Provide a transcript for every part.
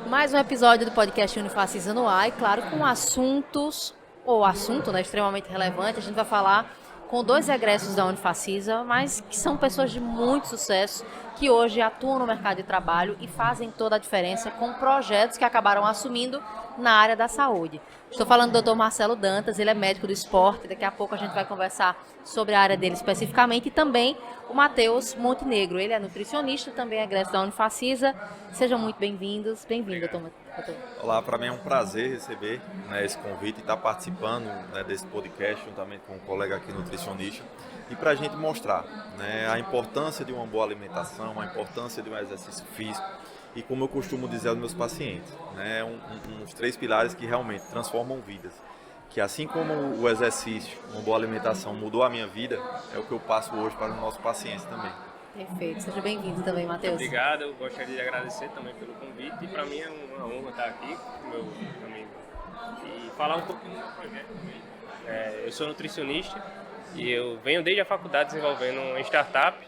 Mais um episódio do podcast Unifacisa no ar e, claro, com assunto, né, extremamente relevante. A gente vai falar com dois egressos da Unifacisa, mas que são pessoas de muito sucesso, que hoje atuam no mercado de trabalho e fazem toda a diferença com projetos que acabaram assumindo na área da saúde. Estou falando do Dr. Marcelo Dantas, ele é médico do esporte, daqui a pouco a gente vai conversar sobre a área dele especificamente, e também o Matheus Montenegro, ele é nutricionista, também é egresso da Unifacisa. Sejam muito bem-vindos. Bem-vindo, doutor. Olá, para mim é um prazer receber, esse convite e estar participando, desse podcast juntamente com um colega aqui nutricionista e para a gente mostrar, a importância de uma boa alimentação, a importância de um exercício físico e, como eu costumo dizer aos meus pacientes, uns 3 pilares que realmente transformam vidas. Que assim como o exercício, uma boa alimentação mudou a minha vida, é o que eu passo hoje para os nossos pacientes também. Perfeito, seja bem-vindo também, Matheus. Obrigado, eu gostaria de agradecer também pelo convite e para mim é uma honra estar aqui com o meu amigo e falar um pouquinho do meu projeto também. Eu sou nutricionista e eu venho desde a faculdade desenvolvendo uma startup,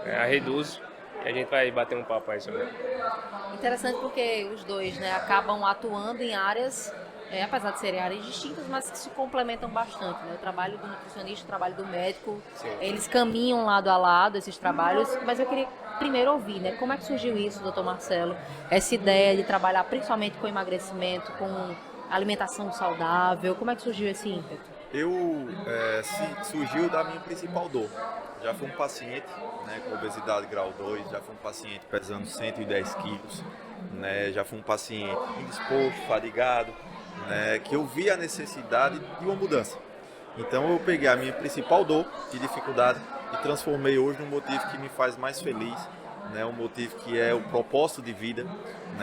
a Reduzo, e a gente vai bater um papo aí sobre ela. Interessante porque os dois, acabam atuando em áreas, apesar de serem áreas distintas, mas que se complementam bastante, O trabalho do nutricionista, o trabalho do médico, Sim. Eles caminham lado a lado, esses trabalhos, mas eu queria primeiro ouvir, como é que surgiu isso, doutor Marcelo, essa ideia de trabalhar principalmente com emagrecimento, com alimentação saudável, como é que surgiu esse ímpeto? Surgiu da minha principal dor. Já fui um paciente com obesidade grau 2, já fui um paciente pesando 110 quilos, já fui um paciente indisposto, fadigado, que eu vi a necessidade de uma mudança. Então eu peguei a minha principal dor de dificuldade e transformei hoje num motivo que me faz mais feliz, um motivo que é o propósito de vida.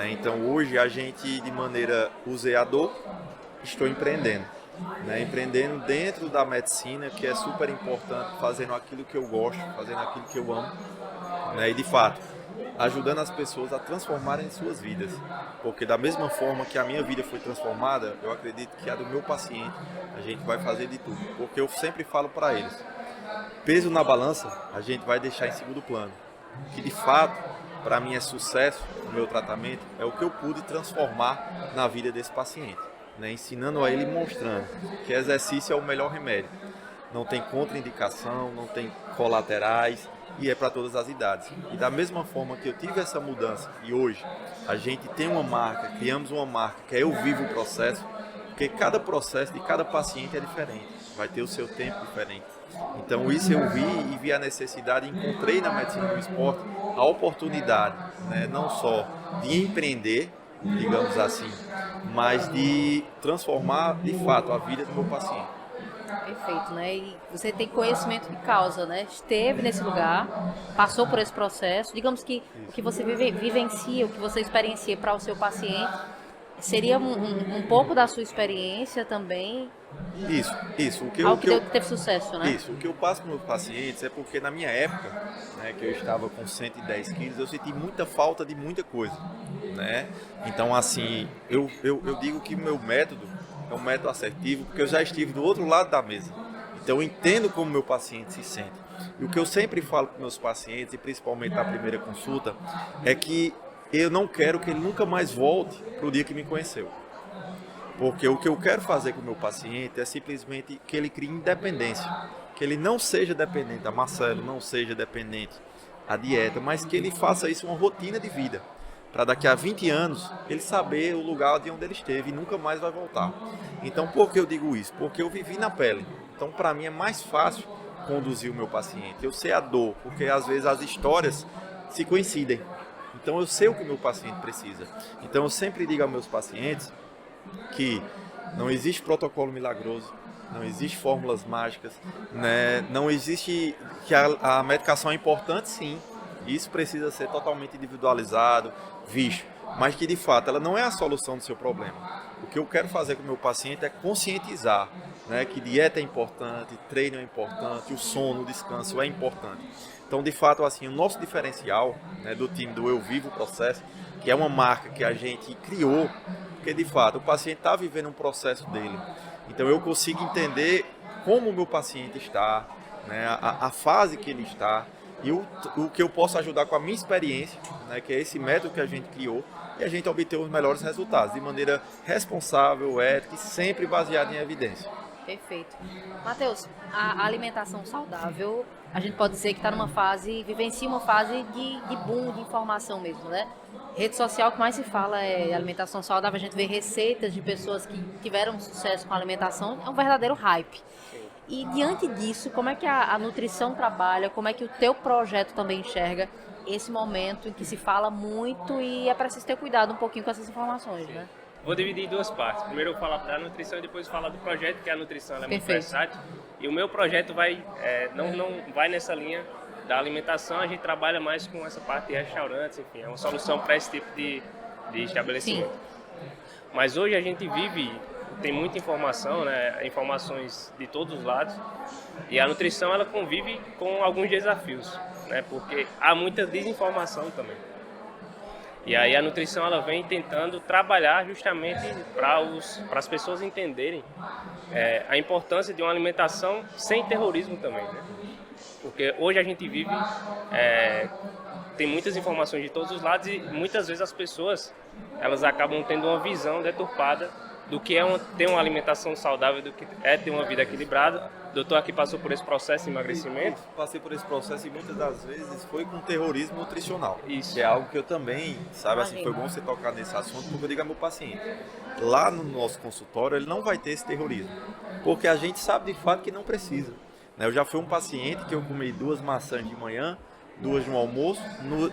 Então hoje a gente, de maneira, usei a dor, estou empreendendo. Empreendendo dentro da medicina, que é super importante, fazendo aquilo que eu gosto, fazendo aquilo que eu amo, e de fato, ajudando as pessoas a transformarem suas vidas, porque da mesma forma que a minha vida foi transformada, eu acredito que a do meu paciente, a gente vai fazer de tudo, porque eu sempre falo para eles, peso na balança, a gente vai deixar em segundo plano, que de fato, para mim é sucesso o meu tratamento, é o que eu pude transformar na vida desse paciente. Ensinando a ele e mostrando que exercício é o melhor remédio. Não tem contraindicação, não tem colaterais e é para todas as idades. E da mesma forma que eu tive essa mudança e hoje a gente tem uma marca, criamos uma marca que é Eu Vivo o Processo, porque cada processo de cada paciente é diferente, vai ter o seu tempo diferente. Então isso eu vi e vi a necessidade, encontrei na medicina do esporte a oportunidade, não só de empreender, digamos assim, mas de transformar de fato a vida do meu paciente. Perfeito, E você tem conhecimento de causa, Esteve nesse lugar, passou por esse processo. Digamos que o que você vivencia, o que você experiencia para o seu paciente, seria um pouco da sua experiência também. Isso. Algo que teve sucesso, Isso. O que eu passo para os meus pacientes é porque na minha época, que eu estava com 110 quilos, eu senti muita falta de muita coisa, Então, assim, eu digo que o meu método é um método assertivo, porque eu já estive do outro lado da mesa. Então, eu entendo como meu paciente se sente. E o que eu sempre falo para meus pacientes, e principalmente na primeira consulta, é que eu não quero que ele nunca mais volte para o dia que me conheceu. Porque o que eu quero fazer com o meu paciente é simplesmente que ele crie independência. Que ele não seja dependente a Marcelo, não seja dependente à dieta, mas que ele faça isso uma rotina de vida. Para daqui a 20 anos ele saber o lugar de onde ele esteve e nunca mais vai voltar. Então, por que eu digo isso? Porque eu vivi na pele. Então, para mim é mais fácil conduzir o meu paciente. Eu sei a dor, porque às vezes as histórias se coincidem. Então, eu sei o que o meu paciente precisa. Então, eu sempre digo aos meus pacientes que não existe protocolo milagroso, não existe fórmulas mágicas, não existe que a medicação é importante, sim, isso precisa ser totalmente individualizado, visto, mas que de fato ela não é a solução do seu problema. O que eu quero fazer com o meu paciente é conscientizar, que dieta é importante, treino é importante, o sono, o descanso é importante. Então, de fato, assim, o nosso diferencial, do time do Eu Vivo o Processo, que é uma marca que a gente criou, porque de fato o paciente está vivendo um processo dele. Então eu consigo entender como o meu paciente está, a fase que ele está, e o que eu posso ajudar com a minha experiência, que é esse método que a gente criou, e a gente obter os melhores resultados, de maneira responsável, ética e sempre baseada em evidência. Perfeito. Matheus, a alimentação saudável, a gente pode dizer que está numa fase, vivencia uma fase de boom de informação mesmo, né? Rede social que mais se fala é alimentação saudável, a gente vê receitas de pessoas que tiveram sucesso com a alimentação, é um verdadeiro hype. E diante disso, como é que a nutrição trabalha, como é que o teu projeto também enxerga esse momento em que se fala muito e é preciso ter cuidado um pouquinho com essas informações, né? Vou dividir em duas partes. Primeiro eu vou falar da nutrição e depois falar do projeto, que a nutrição ela é muito versátil. E o meu projeto não vai nessa linha da alimentação, a gente trabalha mais com essa parte de restaurantes, enfim, é uma solução para esse tipo de estabelecimento. Sim. Mas hoje a gente tem muita informação, né, informações de todos os lados, e a nutrição ela convive com alguns desafios, né, porque há muita desinformação também. E aí a nutrição ela vem tentando trabalhar justamente para as pessoas entenderem a importância de uma alimentação sem terrorismo também, né? Porque hoje a gente vive, tem muitas informações de todos os lados e muitas vezes as pessoas elas acabam tendo uma visão deturpada do que é ter uma alimentação saudável, do que é ter uma vida equilibrada. O doutor aqui passou por esse processo de emagrecimento. Passei por esse processo e muitas das vezes foi com terrorismo nutricional. Isso. Que é algo que eu também, sabe, assim, foi bom você tocar nesse assunto, porque eu digo ao meu paciente, lá no nosso consultório ele não vai ter esse terrorismo, porque a gente sabe de fato que não precisa. Eu já fui um paciente que eu comi 2 maçãs de manhã, 2 no almoço,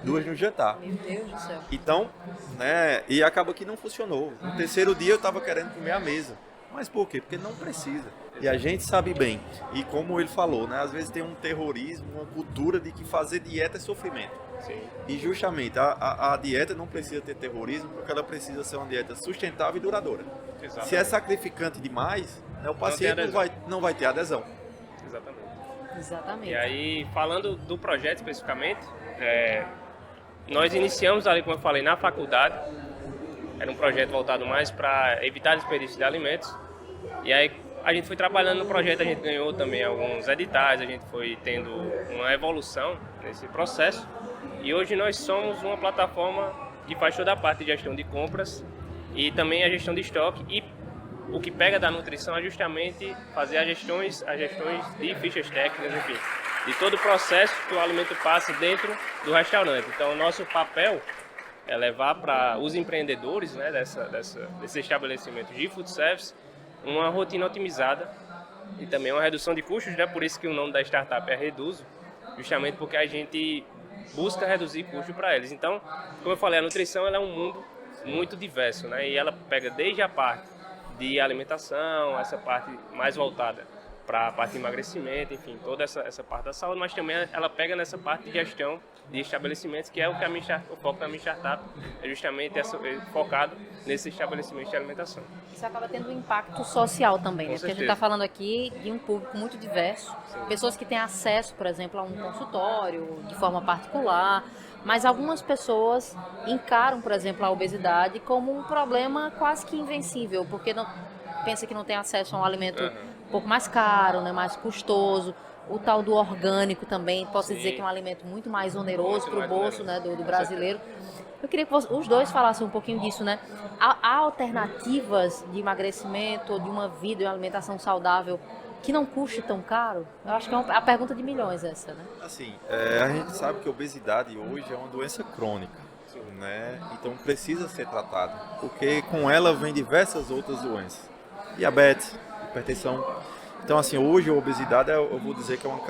2 no jantar. Meu Deus do céu. Então, né, e acaba que não funcionou. No terceiro dia eu estava querendo comer à mesa. Mas por quê? Porque não precisa. E a gente sabe bem. E como ele falou, né, às vezes tem um terrorismo, uma cultura de que fazer dieta é sofrimento. Sim. E justamente a dieta não precisa ter terrorismo, porque ela precisa ser uma dieta sustentável e duradoura. Exatamente. Se é sacrificante demais, né, o paciente não vai ter adesão. Exatamente. E aí, falando do projeto especificamente, nós iniciamos ali, como eu falei, na faculdade. Era um projeto voltado mais para evitar desperdício de alimentos. E aí, a gente foi trabalhando no projeto, a gente ganhou também alguns editais, a gente foi tendo uma evolução nesse processo. E hoje nós somos uma plataforma que faz toda a parte de gestão de compras e também a gestão de estoque. E o que pega da nutrição é justamente fazer as gestões de fichas técnicas, enfim, de todo o processo que o alimento passa dentro do restaurante. Então, o nosso papel é levar para os empreendedores, né, desse estabelecimento de food service uma rotina otimizada e também uma redução de custos, né? Por isso que o nome da startup é Reduzo, justamente porque a gente busca reduzir custos para eles. Então, como eu falei, a nutrição ela é um mundo muito diverso, né? E ela pega desde a parte de alimentação, essa parte mais voltada para a parte de emagrecimento, enfim, toda essa parte da saúde, mas também ela pega nessa parte de gestão de estabelecimentos, que é o foco da minha startup, é justamente focado nesse estabelecimento de alimentação. Isso acaba tendo um impacto social também, né? Porque a gente está falando aqui de um público muito diverso, sim, pessoas que têm acesso, por exemplo, a um consultório de forma particular, mas algumas pessoas encaram, por exemplo, a obesidade como um problema quase que invencível, porque pensa que não tem acesso a um alimento um pouco mais caro, né, mais custoso. O tal do orgânico também, posso dizer que é um alimento muito mais oneroso para o bolso, né, do brasileiro. Eu queria que os dois falassem um pouquinho disso, né? Há alternativas de emagrecimento ou de uma vida e uma alimentação saudável que não custe tão caro? Eu acho que é a pergunta de milhões essa, né? Assim, a gente sabe que a obesidade hoje é uma doença crônica, né? Então precisa ser tratada, porque com ela vem diversas outras doenças. Diabetes, hipertensão. Então, assim, hoje a obesidade, eu vou dizer que é uma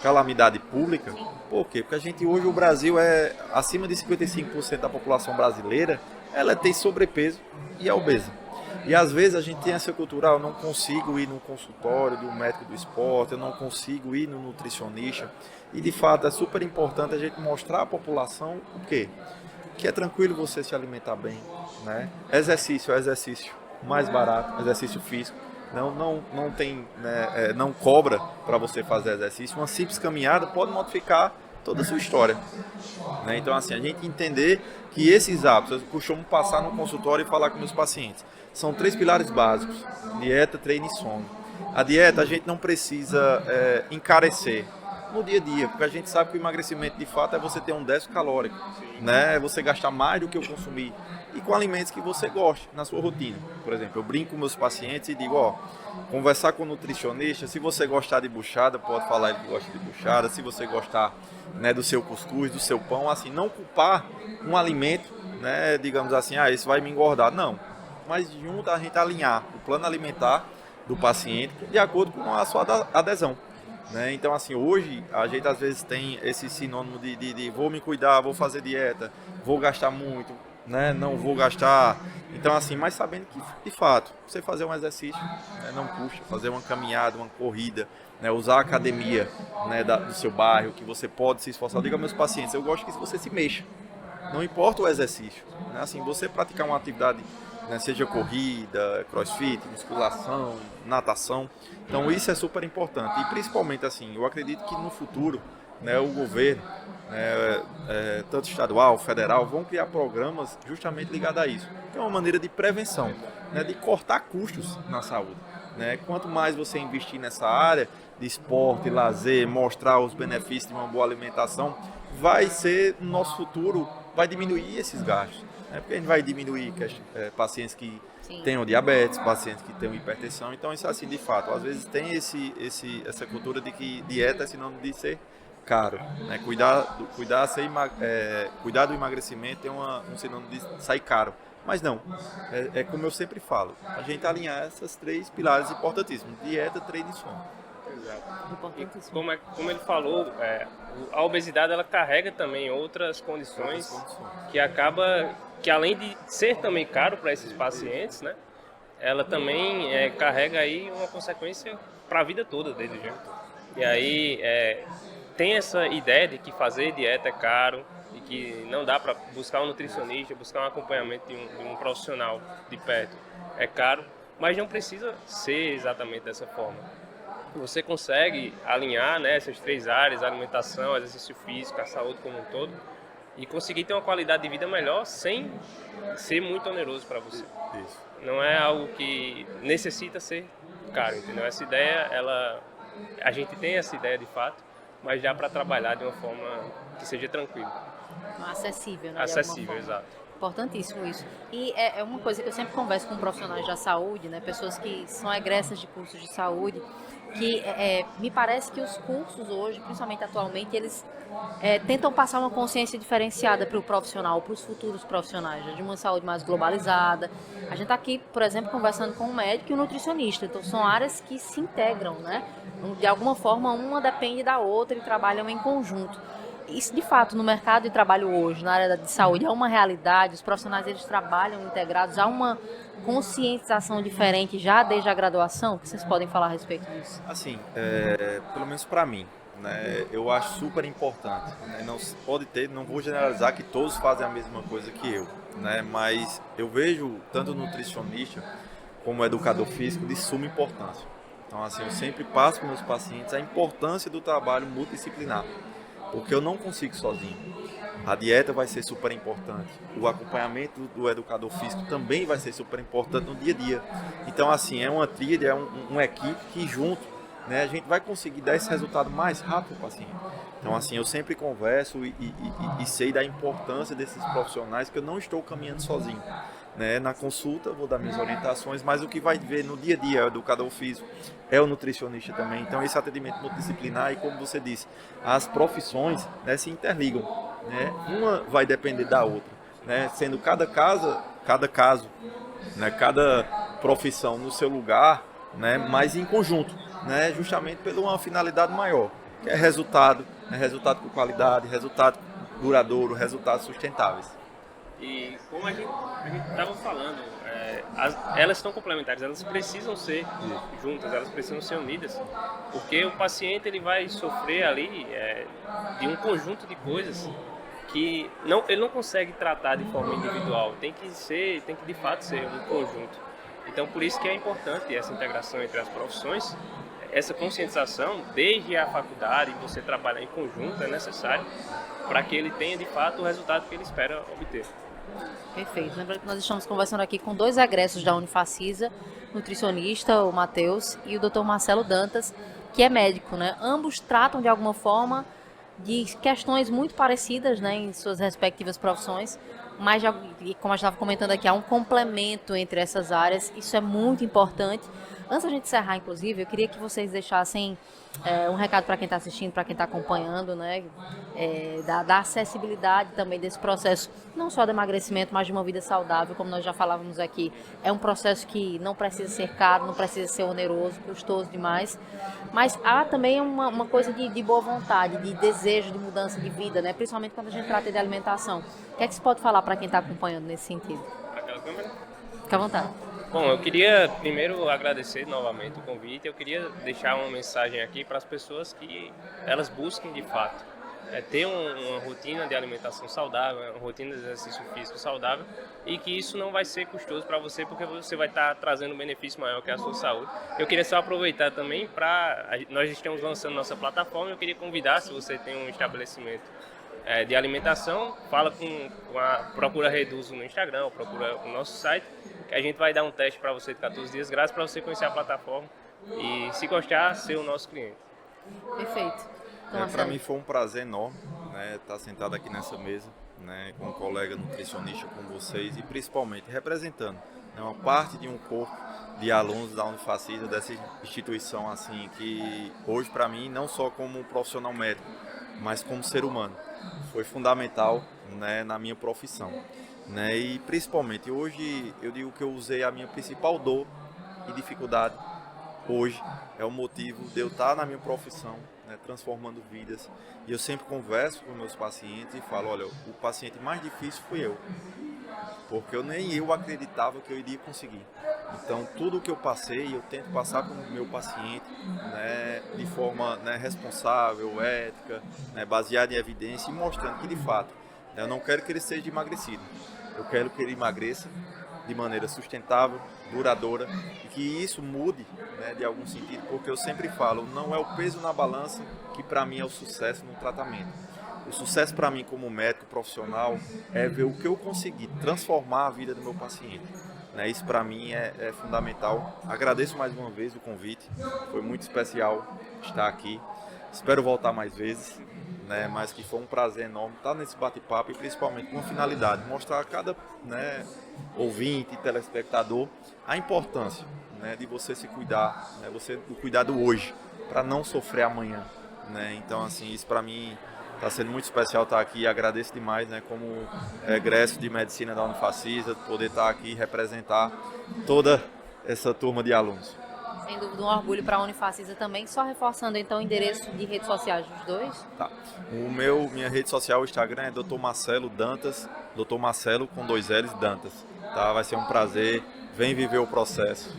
calamidade pública. Por quê? Porque a gente hoje, o Brasil é acima de 55% da população brasileira, ela tem sobrepeso e é obesa. E às vezes a gente tem essa cultura, eu não consigo ir no consultório de um médico do esporte, eu não consigo ir no nutricionista. E de fato é super importante a gente mostrar à população o quê? Que é tranquilo você se alimentar bem, né? Exercício é o exercício mais barato, exercício físico. Não tem, né, não cobra para você fazer exercício. Uma simples caminhada pode modificar toda a sua história, né? Então, assim, a gente entender que esses hábitos, eu costumo passar no consultório e falar com meus pacientes, são 3 pilares básicos: dieta, treino e sono. A dieta a gente não precisa encarecer, no dia a dia, porque a gente sabe que o emagrecimento de fato é você ter um déficit calórico, né? É você gastar mais do que eu consumir e com alimentos que você goste na sua rotina. Por exemplo, eu brinco com meus pacientes e digo, ó, conversar com o nutricionista, se você gostar de buchada, pode falar ele que gosta de buchada, se você gostar, né, do seu cuscuz, do seu pão, assim, não culpar um alimento, né, digamos assim, esse vai me engordar, não. Mas junto a gente alinhar o plano alimentar do paciente de acordo com a sua adesão. Né? Então, assim, hoje a gente às vezes tem esse sinônimo de vou me cuidar, vou fazer dieta, vou gastar muito, né? Não vou gastar. Então, assim, mas sabendo que, de fato, você fazer um exercício, né, não custa, fazer uma caminhada, uma corrida, né, usar a academia, né, do seu bairro, que você pode se esforçar. Eu digo aos meus pacientes, eu gosto que você se mexa, não importa o exercício. Né? Assim, você praticar uma atividade, né, seja corrida, crossfit, musculação, natação. Então isso é super importante. E principalmente assim, eu acredito que no futuro, né, o governo, né, tanto estadual, federal, vão criar programas justamente ligados a isso. Que é uma maneira de prevenção, né, de cortar custos na saúde. Né? Quanto mais você investir nessa área de esporte, lazer, mostrar os benefícios de uma boa alimentação, vai ser, no nosso futuro, vai diminuir esses gastos. Porque a gente vai diminuir pacientes que tenham diabetes, pacientes que tenham hipertensão. Então, isso é assim, de fato. Às vezes tem essa cultura de que dieta é sinônimo de ser caro. Né? Cuidar do emagrecimento é um sinônimo de sair caro. Mas não, é como eu sempre falo, a gente alinhar essas 3 pilares importantíssimos, dieta, treino e sono. Exato. E como ele falou, a obesidade ela carrega também outras condições que acaba que além de ser também caro para esses pacientes, né, ela também carrega aí uma consequência para a vida toda deles, né? E aí tem essa ideia de que fazer dieta é caro e que não dá para buscar um nutricionista, buscar um acompanhamento de um profissional de perto é caro, mas não precisa ser exatamente dessa forma. Você consegue alinhar, né, essas 3 áreas, a alimentação, exercício físico, a saúde como um todo, e conseguir ter uma qualidade de vida melhor sem ser muito oneroso para você. Isso. Não é algo que necessita ser caro, entendeu? Essa ideia, a gente tem essa ideia de fato, mas já para trabalhar de uma forma que seja tranquila. Acessível, né? Acessível, exato. Importantíssimo isso. E é uma coisa que eu sempre converso com profissionais da saúde, né? Pessoas que são egressas de cursos de saúde, que me parece que os cursos hoje, principalmente atualmente, eles tentam passar uma consciência diferenciada para o profissional, para os futuros profissionais, né? De uma saúde mais globalizada. A gente está aqui, por exemplo, conversando com um médico e um nutricionista, então são áreas que se integram, né? De alguma forma, uma depende da outra e trabalham em conjunto. Isso, de fato, no mercado de trabalho hoje, na área de saúde, é uma realidade, os profissionais eles trabalham integrados, há uma conscientização diferente já desde a graduação? O que vocês podem falar a respeito disso? Assim, pelo menos para mim, né, eu acho super importante. Né, não vou generalizar que todos fazem a mesma coisa que eu, né, mas eu vejo tanto nutricionista como educador físico de suma importância. Então, assim, eu sempre passo para meus pacientes a importância do trabalho multidisciplinar, porque eu não consigo sozinho. A dieta vai ser super importante, o acompanhamento do educador físico também vai ser super importante no dia a dia. Então, assim, é uma tríade, é uma equipe que junto, né, a gente vai conseguir dar esse resultado mais rápido para o paciente. Então, assim, eu sempre converso e sei da importância desses profissionais, que eu não estou caminhando sozinho. Né? Na consulta, vou dar minhas orientações, mas o que vai ver no dia a dia é o educador físico, é o nutricionista também. Então, esse atendimento multidisciplinar, e como você disse, as profissões, né, se interligam. Né? Uma vai depender da outra, né? Sendo cada caso, né, cada profissão no seu lugar, né, mas em conjunto, né, justamente por uma finalidade maior, que é resultado com qualidade, resultado duradouro, resultados sustentáveis. E como a gente estava falando, elas estão complementares, elas precisam ser juntas, elas precisam ser unidas, porque o paciente ele vai sofrer ali de um conjunto de coisas que ele não consegue tratar de forma individual, tem que de fato ser um conjunto. Então por isso que é importante essa integração entre as profissões, essa conscientização desde a faculdade, você trabalhar em conjunto é necessário para que ele tenha de fato o resultado que ele espera obter. Perfeito. Lembrando que nós estamos conversando aqui com 2 egressos da Unifacisa, nutricionista, o Matheus, e o Dr. Marcelo Dantas, que é médico, né? Ambos tratam de alguma forma de questões muito parecidas, né, em suas respectivas profissões, mas, como a gente estava comentando aqui, há um complemento entre essas áreas, isso é muito importante. Antes da gente encerrar, inclusive, eu queria que vocês deixassem um recado para quem está assistindo, para quem está acompanhando, né, da acessibilidade também desse processo, não só de emagrecimento, mas de uma vida saudável, como nós já falávamos aqui. É um processo que não precisa ser caro, não precisa ser oneroso, custoso demais, mas há também uma coisa de boa vontade, de desejo de mudança de vida, né, principalmente quando a gente trata de alimentação. O que é que você pode falar para quem está acompanhando nesse sentido? Aquela câmera? Fica à vontade. Bom, eu queria primeiro agradecer novamente o convite. Eu queria deixar uma mensagem aqui para as pessoas que elas busquem de fato ter uma rotina de alimentação saudável, uma rotina de exercício físico saudável, e que isso não vai ser custoso para você, porque você vai estar trazendo um benefício maior que a sua saúde. Eu queria só aproveitar também nós estamos lançando nossa plataforma. Eu queria convidar, se você tem um estabelecimento de alimentação, fala com a Procura Reduzo no Instagram, ou procura o nosso site, que a gente vai dar um teste para você de 14 dias grátis, para você conhecer a plataforma e, se gostar, ser o nosso cliente. Perfeito. Para mim foi um prazer enorme, né, estar sentado aqui nessa mesa, né, com um colega nutricionista, com vocês, e principalmente representando, né, uma parte de um corpo de alunos da Unifacisa, dessa instituição assim, que hoje para mim, não só como profissional médico, mas como ser humano, foi fundamental, né, na minha profissão, né, e principalmente hoje eu digo que eu usei a minha principal dor e dificuldade hoje, é o motivo de eu estar na minha profissão, né, transformando vidas. E eu sempre converso com meus pacientes e falo, olha, o paciente mais difícil fui eu, porque nem eu acreditava que eu iria conseguir. Então, tudo que eu passei, eu tento passar para o meu paciente, né, de forma, né, responsável, ética, né, baseada em evidência, e mostrando que, de fato, eu não quero que ele seja emagrecido. Eu quero que ele emagreça de maneira sustentável, duradoura, e que isso mude, né, de algum sentido, porque eu sempre falo, não é o peso na balança que para mim é o sucesso no tratamento. O sucesso para mim como médico profissional é ver o que eu consegui transformar a vida do meu paciente. Né, isso para mim é fundamental. Agradeço mais uma vez o convite, foi muito especial estar aqui. Espero voltar mais vezes, né, mas que foi um prazer enorme estar nesse bate-papo, e principalmente com uma finalidade, mostrar a cada, né, ouvinte e telespectador a importância, né, de você se cuidar, né, do cuidado hoje, para não sofrer amanhã. Né? Então, assim, isso para mim está sendo muito especial estar aqui. Agradeço demais, né, como egresso de medicina da Unifacisa, poder estar aqui e representar toda essa turma de alunos. Sem dúvida, um orgulho para a Unifacisa também. Só reforçando então o endereço de redes sociais dos dois. Tá. Minha rede social, o Instagram é Dr. Marcelo Dantas, Dr. Marcelo com 2 L's Dantas. Tá? Vai ser um prazer. Vem viver o processo.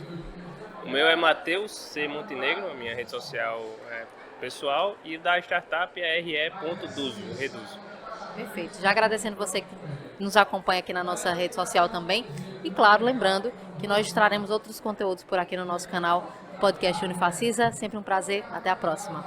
O meu é Matheus C. Montenegro, a minha rede social é pessoal, e da startup é re.duzo, Reduzo. Perfeito. Já agradecendo você que nos acompanha aqui na nossa rede social também. E claro, lembrando que nós traremos outros conteúdos por aqui no nosso canal Podcast Unifacisa. Sempre um prazer. Até a próxima.